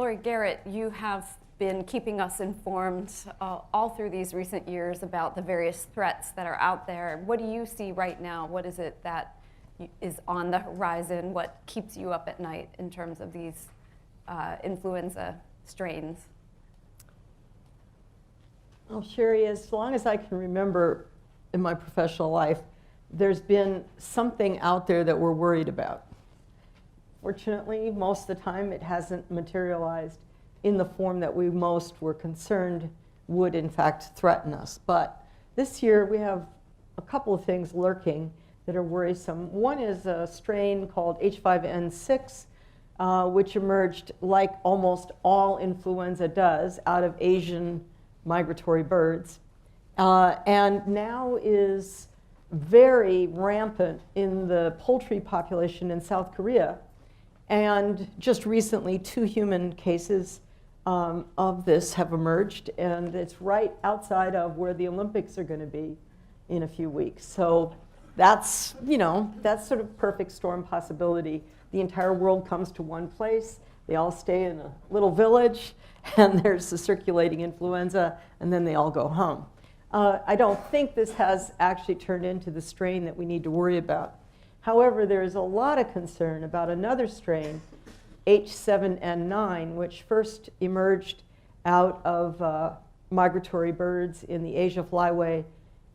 Laurie Garrett, you have been keeping us informed all through these recent years about the various threats that are out there. What do you see right now? What is it that is on the horizon? What keeps you up at night in terms of these influenza strains? Well, Sherry, as long as I can remember in my professional life, there's been something out there that we're worried about. Fortunately, most of the time it hasn't materialized in the form that we most were concerned would in fact threaten us. But this year we have a couple of things lurking that are worrisome. One is a strain called H5N6, which emerged like almost all influenza does out of Asian migratory birds, and now is very rampant in the poultry population in South Korea. And just recently, 2 human cases of this have emerged, and it's right outside of where the Olympics are going to be in a few weeks. So that's, that's sort of perfect storm possibility. The entire world comes to one place. They all stay in a little village, and there's the circulating influenza, and then they all go home. I don't think this has actually turned into the strain that we need to worry about. However, there is a lot of concern about another strain, H7N9, which first emerged out of migratory birds in the Asia flyway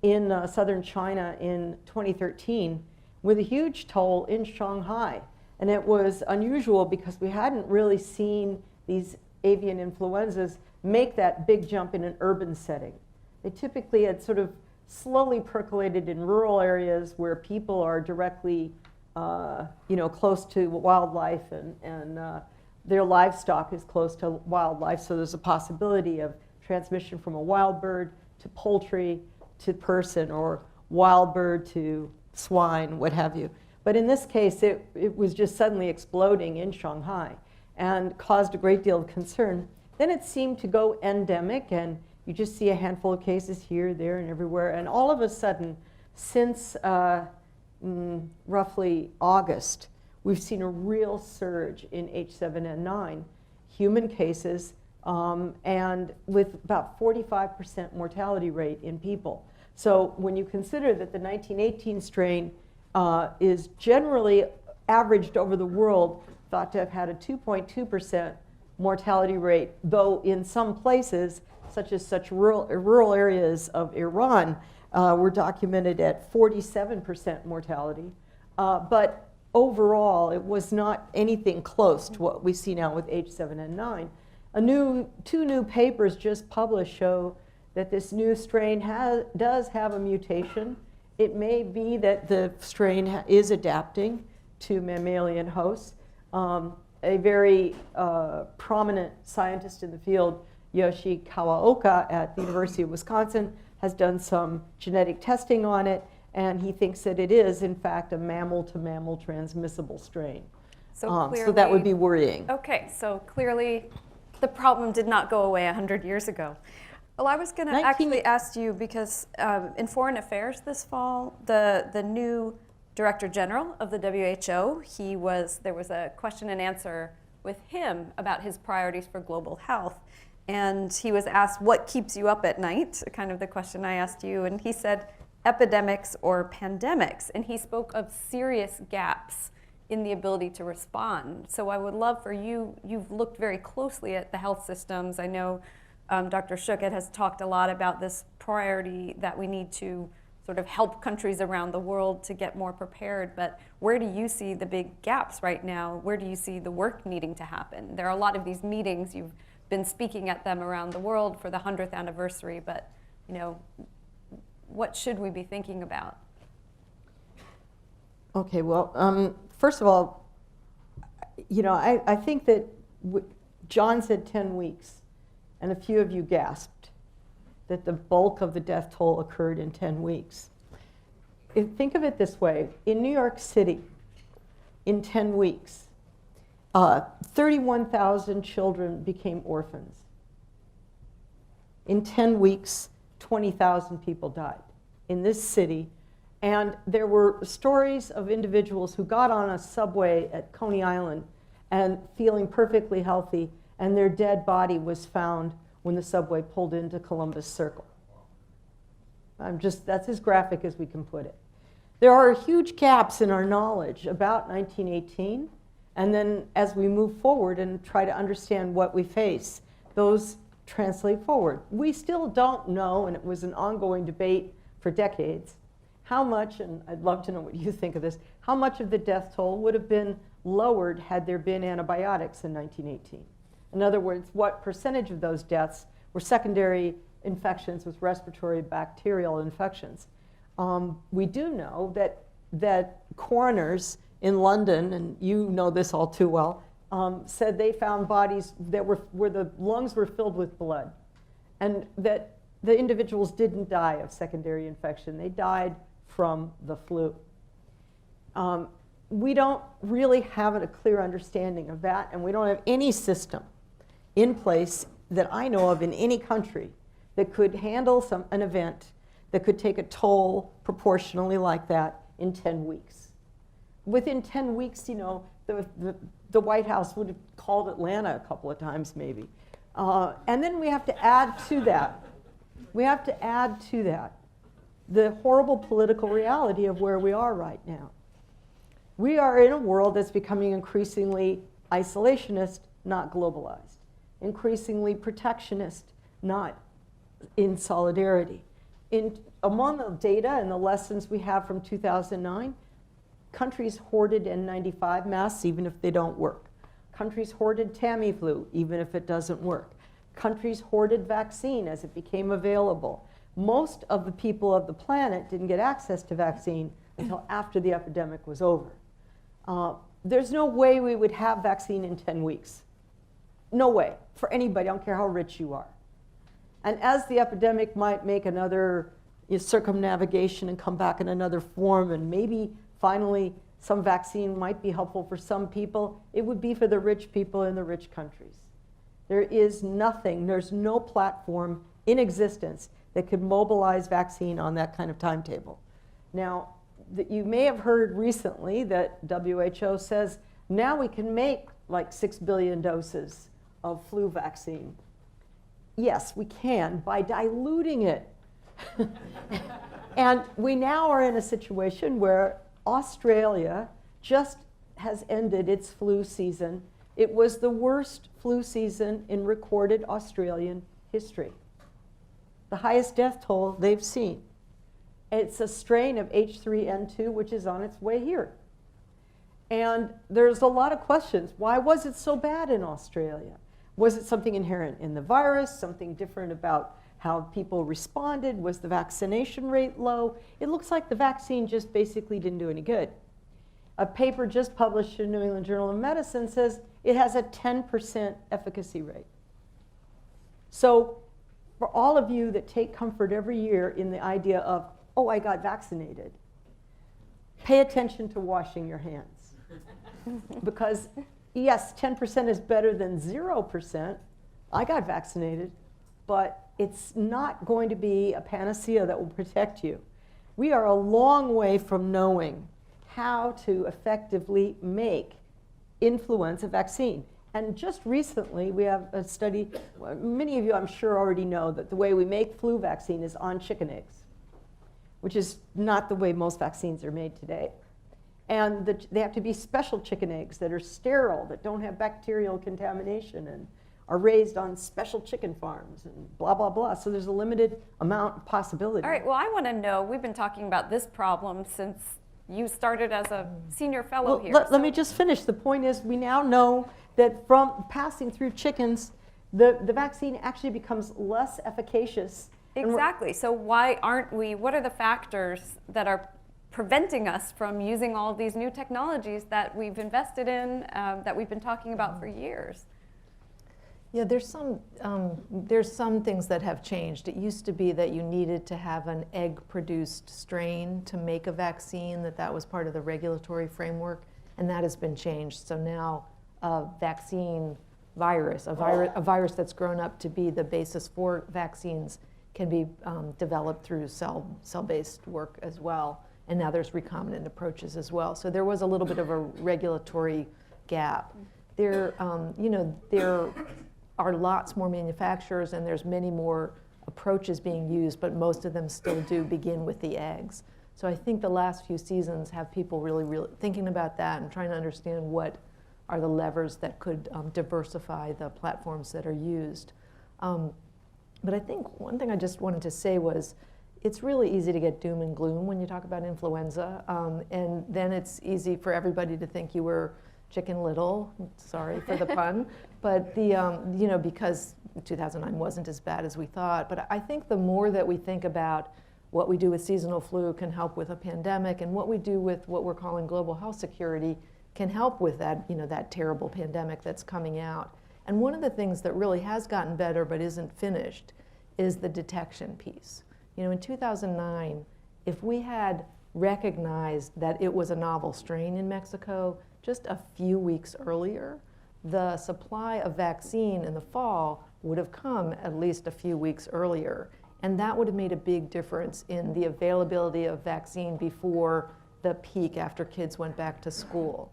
in southern China in 2013 with a huge toll in Shanghai. And it was unusual because we hadn't really seen these avian influenzas make that big jump in an urban setting. They typically had sort of slowly percolated in rural areas where people are directly close to wildlife, and their livestock is close to wildlife, so there's a possibility of transmission from a wild bird to poultry to person, or wild bird to swine, what have you. But in this case, it was just suddenly exploding in Shanghai and caused a great deal of concern. Then it seemed to go endemic, and you just see a handful of cases here, there, and everywhere. And all of a sudden, since roughly August, we've seen a real surge in H7N9 human cases, and with about 45% mortality rate in people. So when you consider that the 1918 strain is generally averaged over the world, thought to have had a 2.2% mortality rate, though in some places, such as rural areas of Iran, were documented at 47% mortality. But overall, it was not anything close to what we see now with H7N9. Two new papers just published show that this new strain does have a mutation. It may be that the strain is adapting to mammalian hosts. A very prominent scientist in the field, Yoshi Kawaoka at the University of Wisconsin, has done some genetic testing on it, and he thinks that it is, in fact, a mammal-to-mammal transmissible strain. So that would be worrying. Okay, so clearly the problem did not go away 100 years ago. Well, I was going to actually ask you, because in Foreign Affairs this fall, the new Director General of the WHO, there was a question and answer with him about his priorities for global health. And he was asked, what keeps you up at night? Kind of the question I asked you. And he said, epidemics or pandemics. And he spoke of serious gaps in the ability to respond. So I would love for you've looked very closely at the health systems. I know Dr. Schuchat has talked a lot about this priority that we need to sort of help countries around the world to get more prepared. But where do you see the big gaps right now? Where do you see the work needing to happen? There are a lot of these meetings. You've been speaking at them around the world for the 100th anniversary, but what should we be thinking about? Okay, well, first of all, I think that John said 10 weeks, and a few of you gasped that the bulk of the death toll occurred in 10 weeks. Think of it this way. In New York City, in 10 weeks, 31,000 children became orphans. In 10 weeks, 20,000 people died in this city. And there were stories of individuals who got on a subway at Coney Island and feeling perfectly healthy and their dead body was found when the subway pulled into Columbus Circle. That's as graphic as we can put it. There are huge gaps in our knowledge about 1918, and then as we move forward and try to understand what we face, those translate forward. We still don't know, and it was an ongoing debate for decades, how much, and I'd love to know what you think of this, how much of the death toll would have been lowered had there been antibiotics in 1918? In other words, what percentage of those deaths were secondary infections with respiratory bacterial infections? We do know that coroners in London, and you know this all too well, said they found bodies that where the lungs were filled with blood, and that the individuals didn't die of secondary infection. They died from the flu. We don't really have a clear understanding of that, and we don't have any system in place that I know of in any country that could handle an event that could take a toll proportionally like that in 10 weeks. Within 10 weeks, you know, the White House would have called Atlanta a couple of times maybe. And then we have to add to that, the horrible political reality of where we are right now. We are in a world that's becoming increasingly isolationist, not globalized. Increasingly protectionist, not in solidarity. Among the data and the lessons we have from 2009, countries hoarded N95 masks even if they don't work. Countries hoarded Tamiflu even if it doesn't work. Countries hoarded vaccine as it became available. Most of the people of the planet didn't get access to vaccine until after the epidemic was over. There's no way we would have vaccine in 10 weeks. No way, for anybody, I don't care how rich you are. And as the epidemic might make another circumnavigation and come back in another form, and maybe finally some vaccine might be helpful for some people, it would be for the rich people in the rich countries. There is nothing, there's no platform in existence that could mobilize vaccine on that kind of timetable. Now, you may have heard recently that WHO says now we can make like 6 billion doses of flu vaccine. Yes, we can, by diluting it. And we now are in a situation where Australia just has ended its flu season. It was the worst flu season in recorded Australian history. The highest death toll they've seen. It's a strain of H3N2, which is on its way here. And there's a lot of questions. Why was it so bad in Australia? Was it something inherent in the virus, something different about how people responded? Was the vaccination rate low? It looks like the vaccine just basically didn't do any good. A paper just published in New England Journal of Medicine says it has a 10% efficacy rate. So for all of you that take comfort every year in the idea of, oh, I got vaccinated, pay attention to washing your hands. Because yes, 10% is better than 0%. I got vaccinated, but it's not going to be a panacea that will protect you. We are a long way from knowing how to effectively make influenza vaccine. And just recently, we have a study, many of you I'm sure already know that the way we make flu vaccine is on chicken eggs, which is not the way most vaccines are made today. And they have to be special chicken eggs that are sterile, that don't have bacterial contamination, and are raised on special chicken farms, and blah, blah, blah. So there's a limited amount of possibility. All right, well, I want to know, we've been talking about this problem since you started as a senior fellow here. Let me just finish. The point is, we now know that from passing through chickens, the vaccine actually becomes less efficacious. Exactly. So why aren't we, what are the factors that are preventing us from using all of these new technologies that we've invested in, that we've been talking about for years? Yeah, there's some things that have changed. It used to be that you needed to have an egg-produced strain to make a vaccine, that was part of the regulatory framework, and that has been changed. So now a vaccine virus, a virus that's grown up to be the basis for vaccines, can be developed through cell-based work as well. And now there's recombinant approaches as well. So there was a little bit of a regulatory gap. are lots more manufacturers and there's many more approaches being used, but most of them still do begin with the eggs. So I think the last few seasons have people really thinking about that and trying to understand what are the levers that could diversify the platforms that are used. But I think one thing I just wanted to say was, it's really easy to get doom and gloom when you talk about influenza, and then it's easy for everybody to think you were Chicken Little, sorry for the pun, but because 2009 wasn't as bad as we thought. But I think the more that we think about what we do with seasonal flu can help with a pandemic, and what we do with what we're calling global health security can help with that, that terrible pandemic that's coming out. And one of the things that really has gotten better but isn't finished is the detection piece. In 2009, if we had recognized that it was a novel strain in Mexico just a few weeks earlier, the supply of vaccine in the fall would have come at least a few weeks earlier. And that would have made a big difference in the availability of vaccine before the peak after kids went back to school.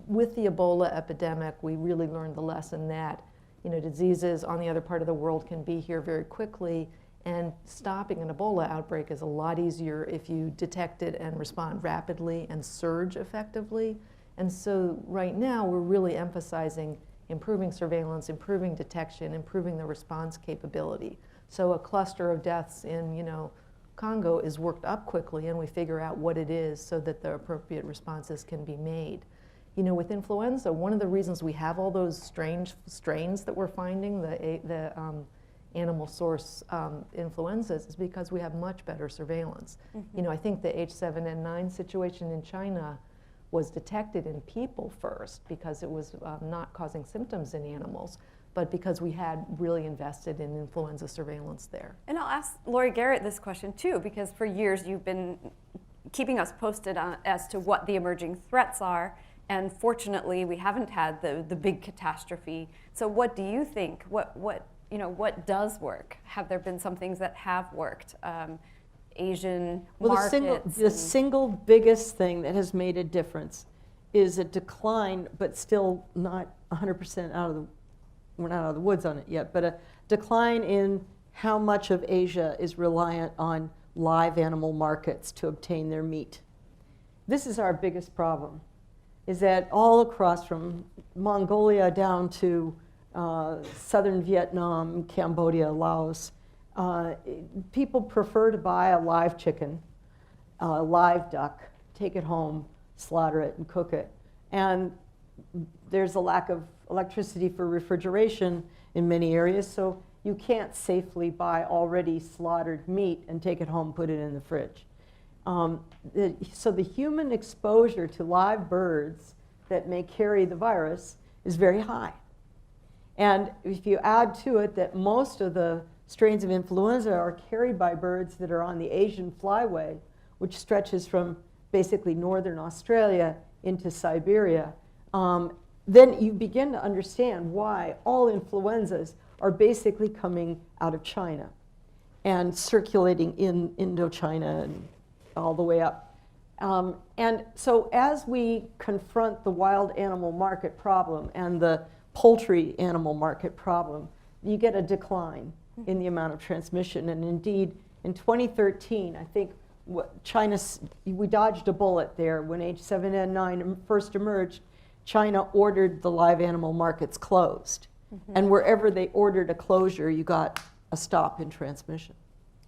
With the Ebola epidemic, we really learned the lesson that diseases on the other part of the world can be here very quickly, and stopping an Ebola outbreak is a lot easier if you detect it and respond rapidly and surge effectively. And so right now we're really emphasizing improving surveillance, improving detection, improving the response capability. So a cluster of deaths in Congo is worked up quickly, and we figure out what it is so that the appropriate responses can be made. With influenza, one of the reasons we have all those strange strains that we're finding, the animal source influenzas, is because we have much better surveillance. Mm-hmm. I think the H7N9 situation in China was detected in people first because it was not causing symptoms in animals, but because we had really invested in influenza surveillance there. And I'll ask Laurie Garrett this question too, because for years you've been keeping us posted on, as to what the emerging threats are, and fortunately we haven't had the big catastrophe. So what do you think? What does work? Have there been some things that have worked? Asian markets? The single biggest thing that has made a difference is a decline, but still not 100% we're not out of the woods on it yet, but a decline in how much of Asia is reliant on live animal markets to obtain their meat. This is our biggest problem, is that all across from Mongolia down to southern Vietnam, Cambodia, Laos, people prefer to buy a live chicken, a live duck, take it home, slaughter it, and cook it. And there's a lack of electricity for refrigeration in many areas, so you can't safely buy already slaughtered meat and take it home, put it in the fridge. So the human exposure to live birds that may carry the virus is very high. And if you add to it that most of the strains of influenza are carried by birds that are on the Asian flyway, which stretches from basically northern Australia into Siberia, then you begin to understand why all influenzas are basically coming out of China and circulating in Indochina and all the way up. And so as we confront the wild animal market problem and the poultry animal market problem, you get a decline in the amount of transmission. And indeed, in 2013, I think we dodged a bullet there. When H7N9 first emerged, China ordered the live animal markets closed. Mm-hmm. And wherever they ordered a closure, you got a stop in transmission.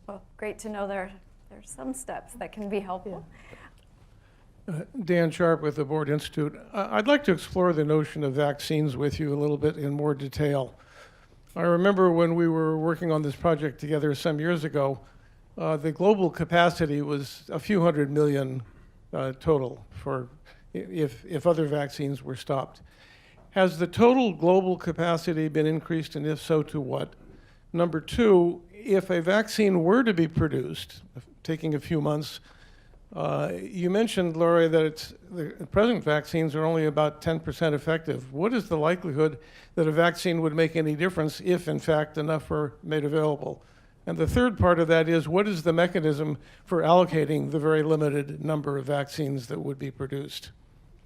Well, great to know there's some steps that can be helpful. Dan Sharp with the Board Institute. I'd like to explore the notion of vaccines with you a little bit in more detail. I remember when we were working on this project together some years ago, the global capacity was a few 100 million total for if other vaccines were stopped. Has the total global capacity been increased, and if so, to what? Number two, if a vaccine were to be produced, taking a few months, you mentioned, Laurie, that the present vaccines are only about 10% effective. What is the likelihood that a vaccine would make any difference if, in fact, enough were made available? And the third part of that is, what is the mechanism for allocating the very limited number of vaccines that would be produced?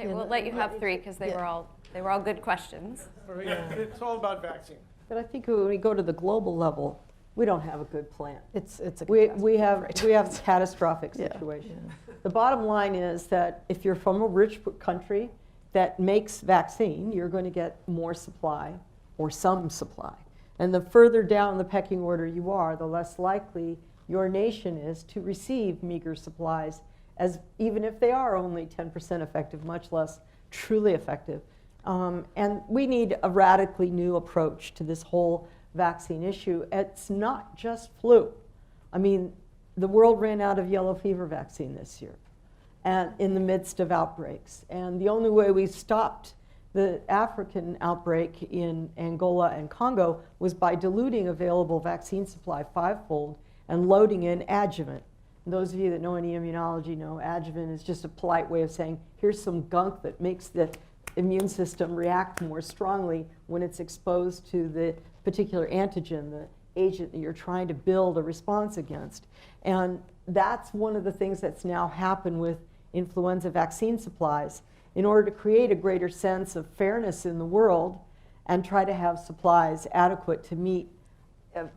Okay, we'll let you have three because they were all They were all good questions. It's all about vaccine. But I think when we go to the global level, we don't have a good plan. It's a We catastrophe, have right? we have a catastrophic Yeah, situation. The bottom line is that if you're from a rich country that makes vaccine, you're going to get more supply or some supply. And the further down the pecking order you are, the less likely your nation is to receive meager supplies, as even if they are only 10% effective, much less truly effective. And we need a radically new approach to this whole vaccine issue. It's not just flu. I mean, the world ran out of yellow fever vaccine this year, and in the midst of outbreaks. And the only way we stopped the African outbreak in Angola and Congo was by diluting available vaccine supply fivefold and loading in adjuvant. And those of you that know any immunology know adjuvant is just a polite way of saying, here's some gunk that makes the immune system react more strongly when it's exposed to the particular antigen, the agent that you're trying to build a response against. And that's one of the things that's now happened with influenza vaccine supplies. In order to create a greater sense of fairness in the world and try to have supplies adequate to meet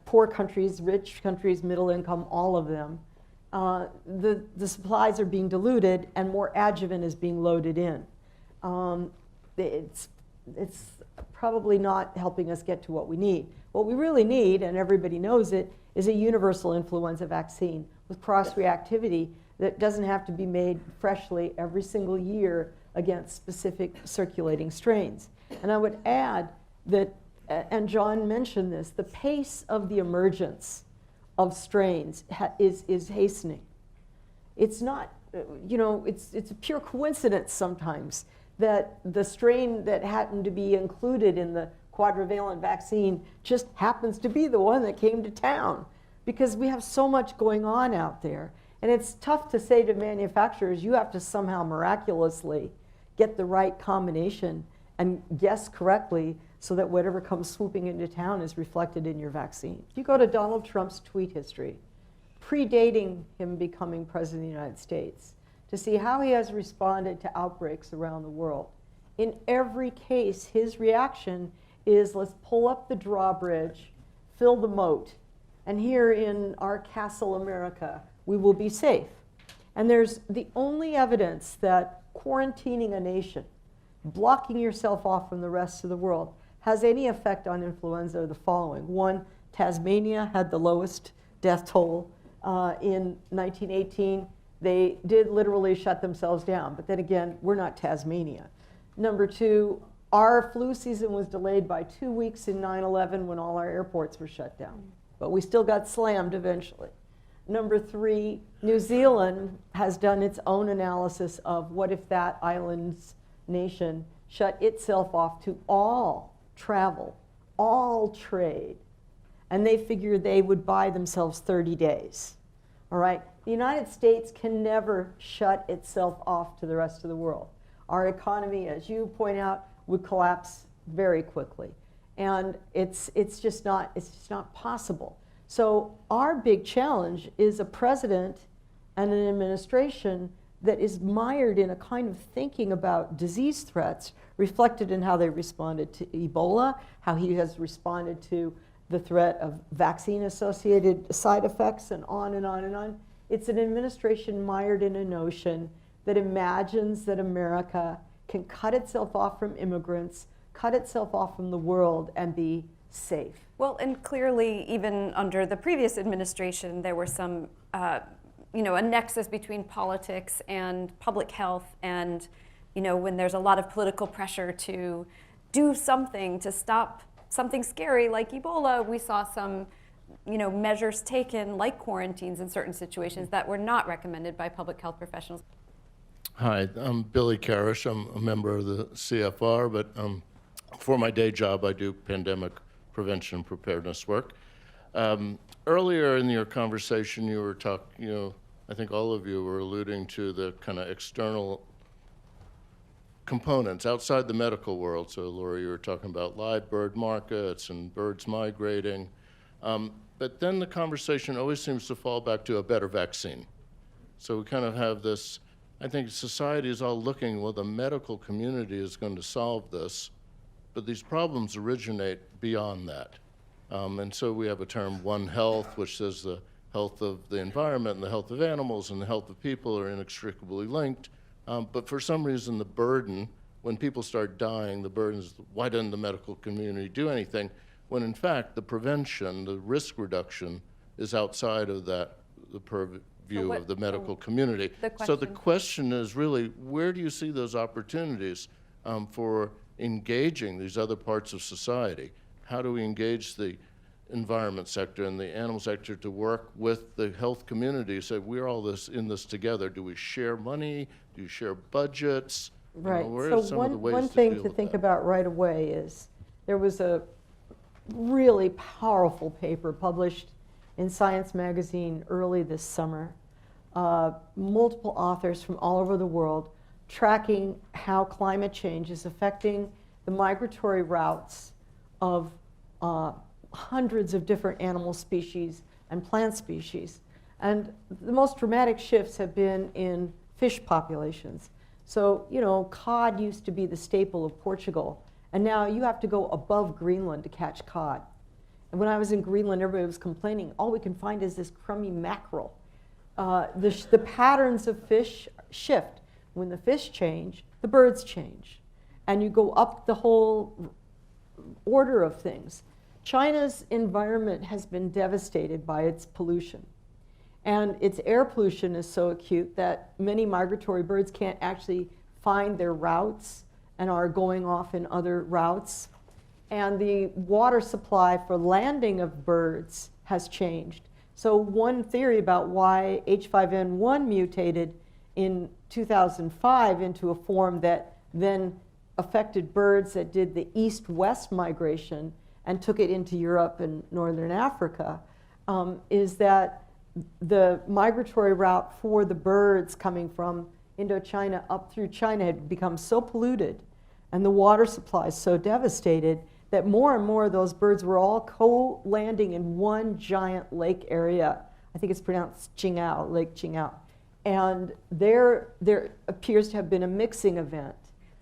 poor countries, rich countries, middle income, all of them, the supplies are being diluted and more adjuvant is being loaded in. It's probably not helping us get to what we need. What we really need, and everybody knows it, is a universal influenza vaccine with cross-reactivity that doesn't have to be made freshly every single year against specific circulating strains. And I would add that, and John mentioned this, the pace of the emergence of strains is hastening. It's not, it's a pure coincidence sometimes that the strain that happened to be included in the quadrivalent vaccine just happens to be the one that came to town, because we have so much going on out there. And it's tough to say to manufacturers, you have to somehow miraculously get the right combination and guess correctly so that whatever comes swooping into town is reflected in your vaccine. If you go to Donald Trump's tweet history, predating him becoming president of the United States, to see how he has responded to outbreaks around the world. In every case, his reaction is, let's pull up the drawbridge, fill the moat, and here in our castle America, we will be safe. And there's the only evidence that quarantining a nation, blocking yourself off from the rest of the world, has any effect on influenza are the following. One, Tasmania had the lowest death toll in 1918. They did literally shut themselves down, but then again, we're not Tasmania. Number two, our flu season was delayed by 2 weeks in 9/11 when all our airports were shut down, but we still got slammed eventually. Number three, New Zealand has done its own analysis of what if that island's nation shut itself off to all travel, all trade, and they figured they would buy themselves 30 days. All right? The United States can never shut itself off to the rest of the world. Our economy, as you point out, would collapse very quickly. And it's just not possible. So our big challenge is a president and an administration that is mired in a kind of thinking about disease threats reflected in how they responded to Ebola, how he has responded to the threat of vaccine-associated side effects, and on and on and on. It's an administration mired in a notion that imagines that America can cut itself off from immigrants, cut itself off from the world, and be safe. Well, and clearly, even under the previous administration, there were some, a nexus between politics and public health, and, when there's a lot of political pressure to do something to stop something scary like Ebola, we saw some, measures taken like quarantines in certain situations that were not recommended by public health professionals. Hi, I'm Billy Karish. I'm a member of the CFR, but for my day job, I do pandemic prevention and preparedness work. Earlier in your conversation, you were talking, I think all of you were alluding to the kind of external components outside the medical world. So, Laurie, you were talking about live bird markets and birds migrating. But then the conversation always seems to fall back to a better vaccine. So we kind of have this I think society is all looking, well, the medical community is going to solve this, but these problems originate beyond that. And so we have a term, One Health, which says the health of the environment and the health of animals and the health of people are inextricably linked. But for some reason, the burden, when people start dying, the burden is, why doesn't the medical community do anything? When in fact, the prevention, the risk reduction is outside of that, the purview of the medical community. So the question is really, where do you see those opportunities for engaging these other parts of society? How do we engage the environment sector and the animal sector to work with the health community? So we're all in this together. Do we share money? Do you share budgets? Right. Where are So some of the ways one to thing deal to with think that? about right away is there was a really powerful paper published in Science magazine early this summer. Multiple authors from all over the world tracking how climate change is affecting the migratory routes of hundreds of different animal species and plant species. And the most dramatic shifts have been in fish populations. So, you know, cod used to be the staple of Portugal, and now you have to go above Greenland to catch cod. And when I was in Greenland, everybody was complaining, all we can find is this crummy mackerel. The patterns of fish shift. When the fish change, the birds change. And you go up the whole order of things. China's environment has been devastated by its pollution. And its air pollution is so acute that many migratory birds can't actually find their routes and are going off in other routes. And the water supply for landing of birds has changed. So one theory about why H5N1 mutated in 2005 into a form that then affected birds that did the east-west migration and took it into Europe and northern Africa is that the migratory route for the birds coming from Indochina up through China had become so polluted and the water supply so devastated that more and more of those birds were all co-landing in one giant lake area. I think it's pronounced Qingao, Lake Qingao. And there appears to have been a mixing event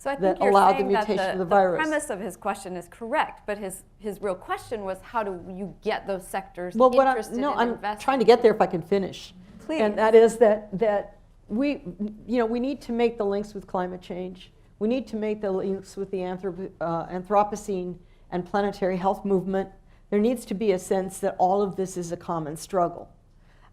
So I think that you're allowed the saying that mutation of the the virus. premise of his question is correct, but his real question was, how do you get those sectors Well, interested in I'm investing? trying to get there if I can finish. Please. And that is that we need to make the links with climate change. We need to make the links with the Anthropocene and planetary health movement. There needs to be a sense that all of this is a common struggle.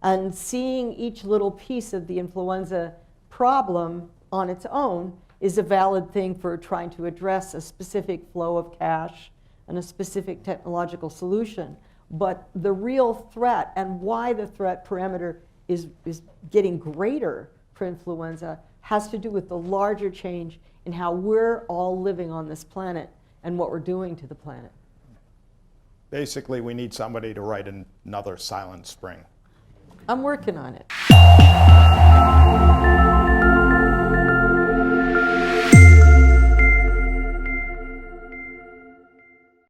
And seeing each little piece of the influenza problem on its own is a valid thing for trying to address a specific flow of cash and a specific technological solution. But the real threat and why the threat parameter is getting greater for influenza has to do with the larger change in how we're all living on this planet and what we're doing to the planet. Basically, we need somebody to write another Silent Spring. I'm working on it.